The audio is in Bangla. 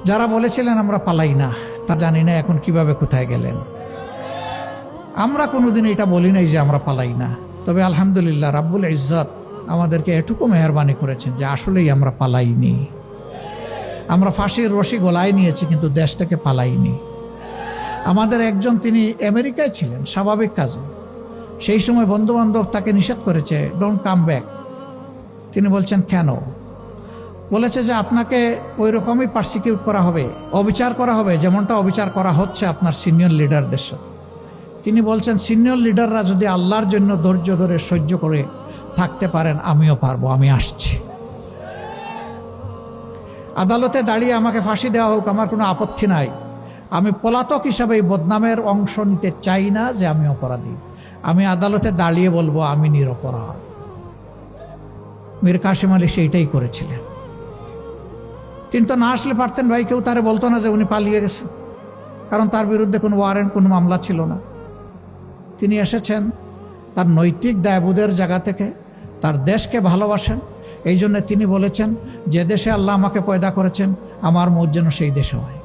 যারা বলেছিলেন আমরা পালাই না, তা জানি না এখন কিভাবে কোথায় গেলেন। আমরা কোনোদিন এটা বলি নাই যে আমরা পালাই না, তবে আলহামদুলিল্লাহ রাব্বুল ইজ্জত আমাদেরকে এটুকু মেহেরবানি করেছেন যে আসলেই আমরা পালাইনি। আমরা ফাঁসির রশি গলায় নিয়েছি কিন্তু দেশ থেকে পালাইনি। আমাদের একজন তিনি আমেরিকায় ছিলেন স্বাভাবিক কাজে, সেই সময় বন্ধুবান্ধব তাকে নিষেধ করেছে, ডোন্ট কাম ব্যাক। তিনি বলছেন কেন? বলেছে যে আপনাকে ওই রকমই পারসিকিউট করা হবে, অবিচার করা হবে যেমনটা অবিচার করা হচ্ছে আপনার সিনিয়র লিডারদের সাথে। তিনি বলছেন সিনিয়র লিডাররা যদি আল্লাহর জন্য ধৈর্য ধরে সহ্য করে থাকতে পারেন আমিও পারবো, আমি আসছি। আদালতে দাঁড়িয়ে আমাকে ফাঁসি দেওয়া হোক, আমার কোনো আপত্তি নাই। আমি পলাতক হিসাবে এই বদনামের অংশ নিতে চাই না যে আমি অপরাধী। আমি আদালতে দাঁড়িয়ে বলবো আমি নিরপরাধ। মীর কাসেম আলী সেইটাই করেছিলেন। তিনি তো না আসলে পারতেন ভাই, কেউ তারে বলতো না যে উনি পালিয়ে গেছেন, কারণ তার বিরুদ্ধে কোনো ওয়ারেন্ট, কোনো মামলা ছিল না। তিনি এসেছেন তার নৈতিক দায়বোধের জায়গা থেকে, তার দেশকে ভালোবাসেন। এই জন্য তিনি বলেছেন যে দেশে আল্লাহ আমাকে পয়দা করেছেন আমার মত যেন সেই দেশে হয়।